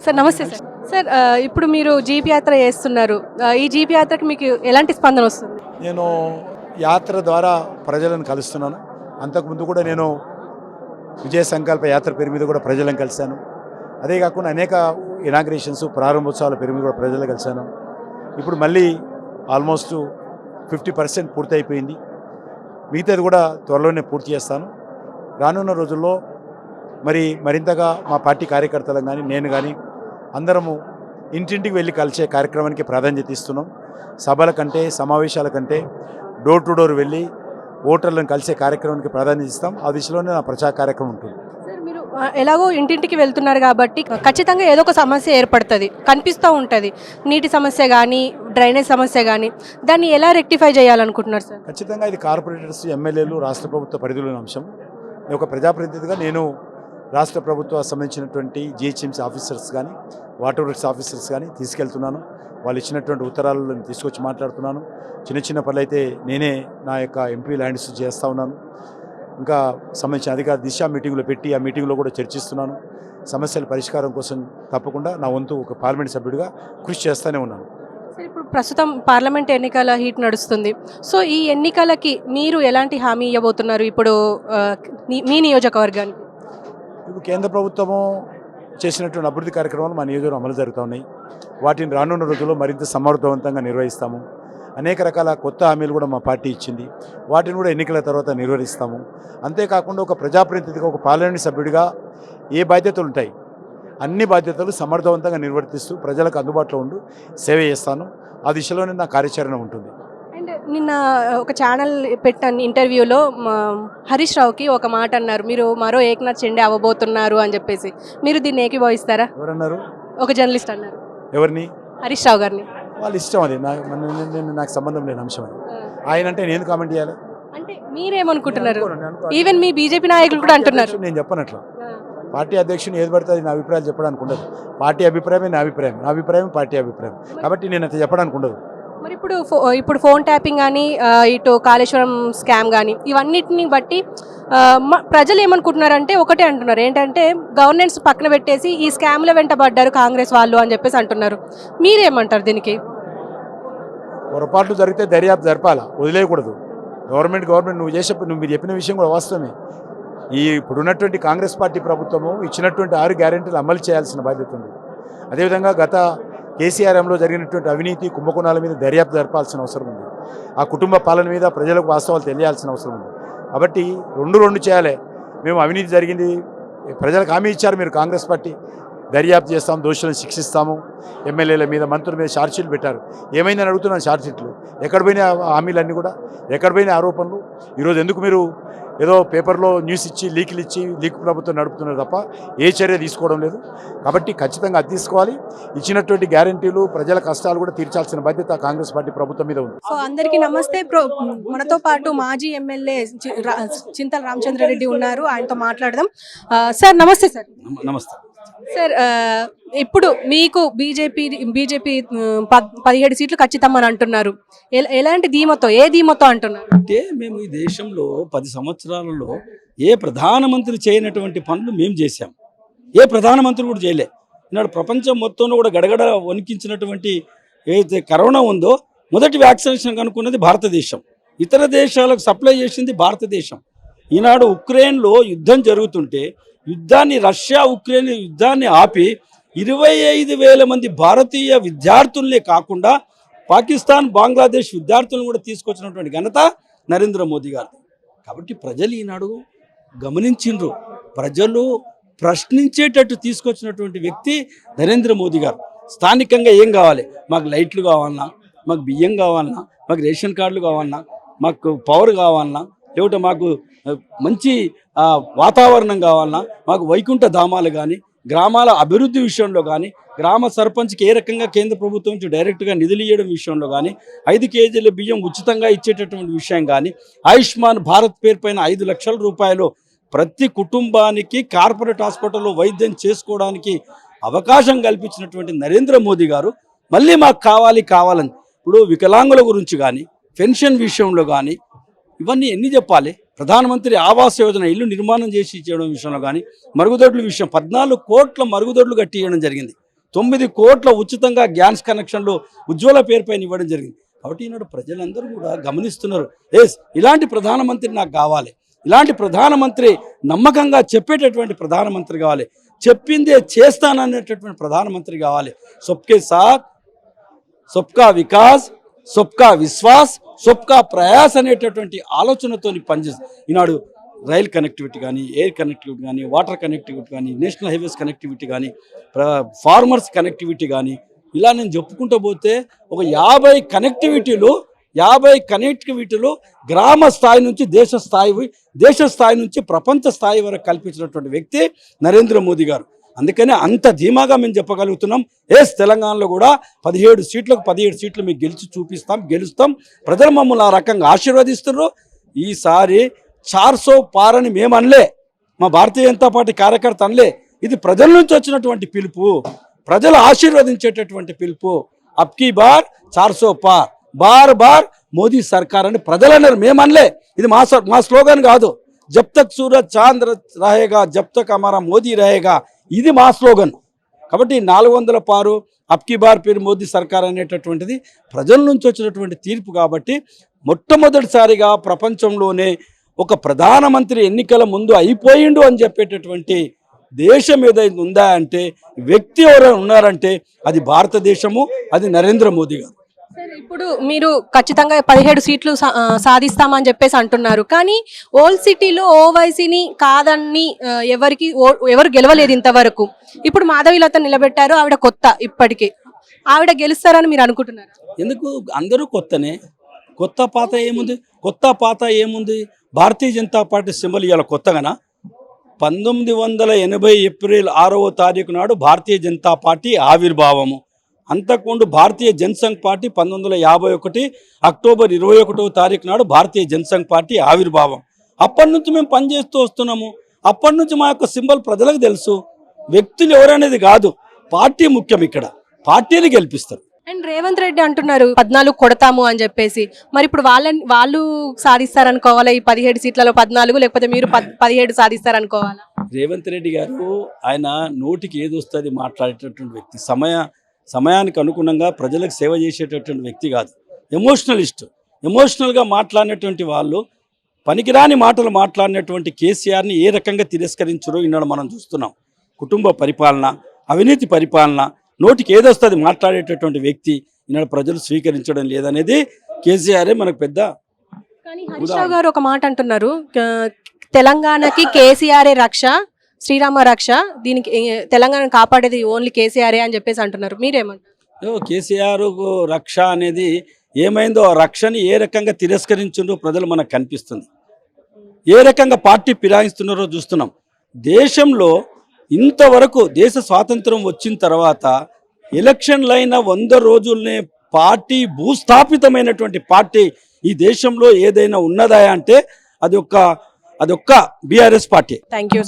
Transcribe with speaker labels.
Speaker 1: Sir నమస్తే sir. Sir ఇప్పుడు మీరు జీప్ యాత్ర చేస్తున్నారు. ఈ జీప్ యాత్రకి మీకు ఎలాంటి స్పందన వస్తుంది?
Speaker 2: నేను యాత్ర ద్వారా ప్రజలను కలుస్తున్నాను. అంతకుముందు కూడా నేను విజయ సంకల్ప యాత్ర పేరు మీద కూడా ప్రజలను కలిశాను. అదే కాకుండా అనేక ఇనాగ్రేషన్స్ ప్రారంభోత్సవాల పేరు మీద కూడా ప్రజలను కలిశాను. ఇప్పుడు మళ్ళీ ఆల్మోస్ట్ 50% పూర్తయిపోయింది. మిగతాది కూడా త్వరలోనే పూర్తి చేస్తాను. రానున్న రోజుల్లో మరింతగా మా పార్టీ కార్యకర్తలను కానీ నేను కానీ అందరము ఇంటింటికి వెళ్ళి కలిసే కార్యక్రమానికి ప్రాధాన్యత ఇస్తున్నాం. సభల కంటే సమావేశాల కంటే డోర్ టు డోర్ వెళ్ళి ఓటర్లను కలిసే కార్యక్రమానికి ప్రాధాన్యత ఇస్తాం. ఆ దిశలోనే నా ప్రచార కార్యక్రమం ఉంటుంది.
Speaker 1: సార్ మీరు ఎలాగో ఇంటింటికి వెళ్తున్నారు కాబట్టి ఖచ్చితంగా ఏదో ఒక సమస్య ఏర్పడుతుంది, కనిపిస్తూ ఉంటుంది. నీటి సమస్య కానీ డ్రైనేజ్ సమస్య కానీ దాన్ని ఎలా రెక్టిఫై చేయాలనుకుంటున్నారు సార్?
Speaker 2: ఖచ్చితంగా ఇది కార్పొరేటర్స్, ఎమ్మెల్యేలు, రాష్ట్ర ప్రభుత్వ పరిధిలోని అంశం. ఒక ప్రజాప్రతినిధిగా నేను రాష్ట్ర ప్రభుత్వానికి సంబంధించినటువంటి జిహెచ్ఎంసీ ఆఫీసర్స్ కానీ వాటర్ వర్క్స్ ఆఫీసర్స్ కానీ తీసుకెళ్తున్నాను. వాళ్ళు ఇచ్చినటువంటి ఉత్తరాలను తీసుకొచ్చి మాట్లాడుతున్నాను. చిన్న చిన్న పనులు అయితే నేనే నా యొక్క ఎంపీ ల్యాండ్స్ చేస్తూ ఉన్నాను. ఇంకా సంబంధించిన అధికార దిశ మీటింగ్లో పెట్టి ఆ మీటింగ్లో కూడా చర్చిస్తున్నాను. సమస్యల పరిష్కారం కోసం తప్పకుండా నా వంతు ఒక పార్లమెంట్ సభ్యుడిగా కృషి చేస్తూనే ఉన్నాను.
Speaker 1: సార్ ఇప్పుడు ప్రస్తుతం పార్లమెంట్ ఎన్నికల హీట్ నడుస్తుంది. సో ఈ ఎన్నికలకి మీరు ఎలాంటి హామీ ఇవ్వబోతున్నారు ఇప్పుడు మీ నియోజకవర్గానికి?
Speaker 2: ఇప్పుడు కేంద్ర ప్రభుత్వము చేసినటువంటి అభివృద్ధి కార్యక్రమాలు మా నియోజకవర్గం అమలు జరుగుతూ ఉన్నాయి. వాటిని రానున్న రోజుల్లో మరింత సమర్థవంతంగా నిర్వహిస్తాము. అనేక రకాల కొత్త హామీలు కూడా మా పార్టీ ఇచ్చింది. వాటిని కూడా ఎన్నికల తర్వాత నిర్వహిస్తాము. అంతేకాకుండా ఒక ప్రజాప్రతినిధిగా, ఒక పార్లమెంట్ సభ్యుడిగా ఏ బాధ్యతలు ఉంటాయి అన్ని బాధ్యతలు సమర్థవంతంగా నిర్వర్తిస్తూ ప్రజలకు అందుబాటులో ఉంటూ సేవ చేస్తాను. ఆ దిశలోనే నా కార్యాచరణ ఉంటుంది.
Speaker 1: అండ్ నిన్న ఒక ఛానల్ పెట్టాను ఇంటర్వ్యూలో హరీష్ రావుకి ఒక మాట అన్నారు, మీరు మరో ఏక్నాథ్ షిండే అవ్వబోతున్నారు అని చెప్పేసి. మీరు దీన్ని ఏకీభవిస్తారా?
Speaker 2: ఎవరన్నారు?
Speaker 1: ఒక జర్నలిస్ట్ అన్నారు.
Speaker 2: ఎవరిని?
Speaker 1: హరీష్ రావు గారిని.
Speaker 2: వాళ్ళ ఇష్టం అది. నాకు సంబంధం లేని అంశం అది. ఆయన అంటే నేను కామెంట్ చేయాలి
Speaker 1: అంటే మీరేమనుకుంటున్నారు? ఈవెన్ మీ బీజేపీ నాయకులు కూడా అంటున్నారు.
Speaker 2: నేను చెప్పనట్లా. పార్టీ అధ్యక్షుని ఏది పడితే అది నా అభిప్రాయాలు చెప్పడానికి ఉండదు. పార్టీ అభిప్రాయమే నా అభిప్రాయం, నా అభిప్రాయం పార్టీ అభిప్రాయం. కాబట్టి నేను అంత చెప్పడానికి ఉండదు.
Speaker 1: మరి ఇప్పుడు ఫోన్ ట్యాపింగ్ కానీ ఇటు కాళేశ్వరం స్కామ్ కానీ ఇవన్నిటిని బట్టి ప్రజలు ఏమనుకుంటున్నారంటే ఒకటే అంటున్నారు, ఏంటంటే గవర్నెన్స్ పక్కన పెట్టేసి ఈ స్కామ్ల వెంట పడ్డారు కాంగ్రెస్ వాళ్ళు అని చెప్పేసి అంటున్నారు. మీరేమంటారు దీనికి?
Speaker 2: పొరపాట్లు జరిగితే దర్యాప్తు జరపాలా, వదిలేయకూడదు. గవర్నమెంట్ నువ్వు మీరు చెప్పిన విషయం కూడా వాస్తవమే. ఇప్పుడున్నటువంటి కాంగ్రెస్ పార్టీ ప్రభుత్వము ఇచ్చినటువంటి 6 గ్యారెంటీలు అమలు చేయాల్సిన బాధ్యత ఉంది. అదేవిధంగా గత కేసీఆర్ఎంలో జరిగినటువంటి అవినీతి కుంభకోణాల మీద దర్యాప్తు జరపాల్సిన అవసరం ఉంది. ఆ కుటుంబ పాలన మీద ప్రజలకు వాస్తవాలు తెలియాల్సిన అవసరం ఉంది. కాబట్టి రెండు చేయాలి. మేము అవినీతి జరిగింది, ప్రజలకు హామీ ఇచ్చారు మీరు కాంగ్రెస్ పార్టీ, దర్యాప్తు చేస్తాము, దోషులను శిక్షిస్తాము. ఎమ్మెల్యేల మీద, మంత్రుల మీద ఛార్జ్షీట్లు పెట్టారు. ఏమైందని అడుగుతున్నాను. ఛార్జ్షీట్లు ఎక్కడ పోయినా, హామీలన్నీ కూడా ఎక్కడ పోయినా ఆరోపణలు. ఈరోజు ఎందుకు మీరు ఏదో పేపర్లో న్యూస్ ఇచ్చి లీక్ ప్రభుత్వం నడుపుతున్నారు తప్ప ఏ చర్య తీసుకోవడం లేదు. కాబట్టి ఖచ్చితంగా అది తీసుకోవాలి. ఇచ్చినటువంటి గ్యారెంటీలు, ప్రజల కష్టాలు కూడా తీర్చాల్సిన బాధ్యత కాంగ్రెస్ పార్టీ ప్రభుత్వం మీద ఉంది.
Speaker 1: సో అందరికీ నమస్తే. మనతో పాటు మాజీ ఎమ్మెల్యే చింతల రామచంద్రారెడ్డి ఉన్నారు, ఆయనతో మాట్లాడదాం. సార్ నమస్తే. సార్
Speaker 3: నమస్తే
Speaker 1: సార్. ఇప్పుడు మీకు బీజేపీ 17 సీట్లు ఖచ్చితమని అంటున్నారు. ఎలాంటి ధీమతో, ఏ ధీమతో అంటున్నారు?
Speaker 3: అంటే మేము ఈ దేశంలో 10 సంవత్సరాలలో ఏ ప్రధానమంత్రి చేయనటువంటి పనులు మేము చేశాం. ఏ ప్రధానమంత్రి కూడా చేయలే. ఈనాడు ప్రపంచం మొత్తంలో కూడా గడగడ వణికించినటువంటి ఏదైతే కరోనా ఉందో మొదటి వ్యాక్సినేషన్ కనుక్కున్నది భారతదేశం. ఇతర దేశాలకు సప్లై చేసింది భారతదేశం. ఈనాడు ఉక్రెయిన్లో యుద్ధం జరుగుతుంటే రష్యా ఉక్రెయిన్ యుద్ధాన్ని ఆపి 25,000 మంది భారతీయ విద్యార్థులనే కాకుండా పాకిస్తాన్, బంగ్లాదేశ్ విద్యార్థులను కూడా తీసుకొచ్చినటువంటి ఘనత నరేంద్ర మోదీ గారు. కాబట్టి ప్రజలు ఈనాడు గమనించిండ్రు. ప్రజలు ప్రశ్నించేటట్టు తీసుకొచ్చినటువంటి వ్యక్తి నరేంద్ర మోదీ గారు. స్థానికంగా ఏం కావాలి, మాకు లైట్లు కావాలన్నా, మాకు బియ్యం కావాలన్నా, మాకు రేషన్ కార్డులు కావాలన్నా, మాకు పవర్ కావాలన్నా, లేకపోతే మాకు మంచి వాతావరణం కావాలన్నా, మాకు వైకుంఠ ధామాలు కానీ, గ్రామాల అభివృద్ధి విషయంలో కానీ, గ్రామ సర్పంచ్కి ఏ రకంగా కేంద్ర ప్రభుత్వం నుంచి డైరెక్ట్గా నిధులు ఇవ్వడం విషయంలో కానీ, 5 కేజీల బియ్యం ఉచితంగా ఇచ్చేటటువంటి విషయం కానీ, ఆయుష్మాన్ భారత్ పేరు పైన 5 లక్షల రూపాయలు ప్రతి కుటుంబానికి కార్పొరేట్ హాస్పిటల్లో వైద్యం చేసుకోవడానికి అవకాశం కల్పించినటువంటి నరేంద్ర మోదీ గారు మళ్ళీ మాకు కావాలని ఇప్పుడు వికలాంగుల గురించి కానీ, పెన్షన్ విషయంలో కానీ, ఇవన్నీ ఎన్ని చెప్పాలి. ప్రధానమంత్రి ఆవాస్ యోజన ఇల్లు నిర్మాణం చేసి ఇచ్చేయడం విషయంలో కానీ, మరుగుదొడ్ల విషయం 14 కోట్ల మరుగుదొడ్లు కట్టి ఇవ్వడం జరిగింది. 9 కోట్ల ఉచితంగా గ్యాస్ కనెక్షన్లు ఉజ్వల పేరుపైన ఇవ్వడం జరిగింది. కాబట్టి ఈనాడు ప్రజలందరూ కూడా గమనిస్తున్నారు, ఇలాంటి ప్రధానమంత్రి నాకు కావాలి, ఇలాంటి ప్రధానమంత్రి నమ్మకంగా చెప్పేటటువంటి ప్రధానమంత్రి కావాలి, చెప్పిందే చేస్తాననేటటువంటి ప్రధానమంత్రి కావాలి. సబ్కే సాత్ సబ్కా వికాస్ సబ్కా విశ్వాస్ సబ్కా ప్రయాస్ అనేటటువంటి ఆలోచనతో పనిచేస్తుంది. ఈనాడు రైల్ కనెక్టివిటీ కానీ, ఎయిర్ కనెక్టివిటీ కానీ, వాటర్ కనెక్టివిటీ కానీ, నేషనల్ హైవేస్ కనెక్టివిటీ కానీ, ఫార్మర్స్ కనెక్టివిటీ కానీ, ఇలా నేను చెప్పుకుంటూ పోతే ఒక 50 కనెక్టివిటీలు గ్రామ స్థాయి నుంచి దేశ స్థాయి నుంచి ప్రపంచ స్థాయి వరకు కల్పించినటువంటి వ్యక్తి నరేంద్ర మోదీ గారు. అందుకనే అంత ధీమాగా మేము చెప్పగలుగుతున్నాం, తెలంగాణలో కూడా 17 సీట్లు మీకు గెలుస్తాం. ప్రజలు మమ్మల్ని ఆ రకంగా ఆశీర్వదిస్తున్నారు. ఈసారి 400 పార్ అని మేము అనలే, మా భారతీయ జనతా పార్టీ కార్యకర్త అనలే, ఇది ప్రజల నుంచి వచ్చినటువంటి పిలుపు, ప్రజలు ఆశీర్వదించేటటువంటి పిలుపు. అబ్కీ బార్ 400 పార్, బార్ మోదీ సర్కార్ అని ప్రజలన్నారు, మేము అనలే. ఇది మా స్లోగన్ కాదు. జబ్ తక్ సూరజ్ చాంద్ రహేగా జబ్ తక్ హమారా మోదీ రహేగా, ఇది మా స్లోగన్. కాబట్టి 400 పారు, అబ్కీ బార్ పేరు మోదీ సర్కార్ అనేటటువంటిది ప్రజల నుంచి వచ్చినటువంటి తీర్పు. కాబట్టి మొట్టమొదటిసారిగా ప్రపంచంలోనే ఒక ప్రధానమంత్రి ఎన్నికల ముందు అయిపోయిండు అని చెప్పేటటువంటి దేశం ఏదైనా ఉందా అంటే, వ్యక్తి ఎవరైనా ఉన్నారంటే అది భారతదేశము, అది నరేంద్ర మోదీ గారు.
Speaker 1: ఇప్పుడు మీరు ఖచ్చితంగా 17 సీట్లు సాధిస్తామని చెప్పేసి అంటున్నారు. కానీ ఓల్డ్ సిటీలో ఓవైసీని కాదని ఎవరు గెలవలేదు ఇంతవరకు. ఇప్పుడు మాధవీలత నిలబెట్టారు, ఆవిడ కొత్త, ఇప్పటికీ ఆవిడ గెలుస్తారని మీరు అనుకుంటున్నారు?
Speaker 3: ఎందుకు అందరూ కొత్తనే, కొత్త పాత ఏముంది? భారతీయ జనతా పార్టీ సింబల్ ఇవాళ కొత్తగానా? 1980 ఏప్రిల్ 6వ తారీఖు నాడు భారతీయ జనతా పార్టీ ఆవిర్భావము. అంతకుముందు భారతీయ జనసంఘ్ పార్టీ 1951 అక్టోబర్ 21వ తారీఖు నాడు భారతీయ జనసంఘ్ పార్టీ ఆవిర్భావం. అప్పటి నుంచి మేము పనిచేస్తూ వస్తున్నాము. అప్పటి నుంచి మా యొక్క సింబల్ ప్రజలకు తెలుసు. వ్యక్తులు ఎవరనేది కాదు, పార్టీ ముఖ్యం. ఇక్కడ పార్టీని గెలిపిస్తారు.
Speaker 1: అండ్ రేవంత్ రెడ్డి అంటున్నారు 14 కొడతాము అని చెప్పేసి. మరి ఇప్పుడు వాళ్ళు సాధిస్తారనుకోవాలా ఈ 17 సీట్లలో 14, లేకపోతే మీరు 17 సాధిస్తారనుకోవాలా?
Speaker 3: రేవంత్ రెడ్డి గారు ఆయన నోటికి ఏది వస్తుంది మాట్లాడేటటువంటి వ్యక్తి. సమయానికి అనుగుణంగా ప్రజలకు సేవ చేసేటటువంటి వ్యక్తి కాదు. ఎమోషనల్గా మాట్లాడినటువంటి వాళ్ళు, పనికిరాని మాటలు మాట్లాడినటువంటి కేసీఆర్ని ఏ రకంగా తిరస్కరించరో ఈనాడు మనం చూస్తున్నాం. కుటుంబ పరిపాలన, అవినీతి పరిపాలన, నోటికి ఏదొస్తుంది మాట్లాడేటటువంటి వ్యక్తి ఈనాడు ప్రజలు స్వీకరించడం లేదనేది కేసీఆరే మనకు పెద్ద.
Speaker 1: కానీ హరీష్ రావు గారు ఒక మాట అంటున్నారు, తెలంగాణకి కేసీఆరే రక్ష, శ్రీరామ రక్ష, దీనికి తెలంగాణ కాపాడేది ఓన్లీ కేసీఆరే అని చెప్పేసి అంటున్నారు. మీరేమంటారు?
Speaker 3: కేసీఆర్ రక్ష అనేది ఏమైందో, ఆ రక్షని ఏ రకంగా తిరస్కరించిందో ప్రజలు మనకు కనిపిస్తుంది. ఏ రకంగా పార్టీ ఫిరాయిస్తున్నారో చూస్తున్నాం. దేశంలో ఇంతవరకు దేశ స్వాతంత్రం వచ్చిన తర్వాత ఎలక్షన్లైన 100 రోజుల్నే పార్టీ భూస్థాపితమైనటువంటి పార్టీ ఈ దేశంలో ఏదైనా ఉన్నదా అంటే అది ఒక్క బీఆర్ఎస్ పార్టీ.
Speaker 1: Thank you.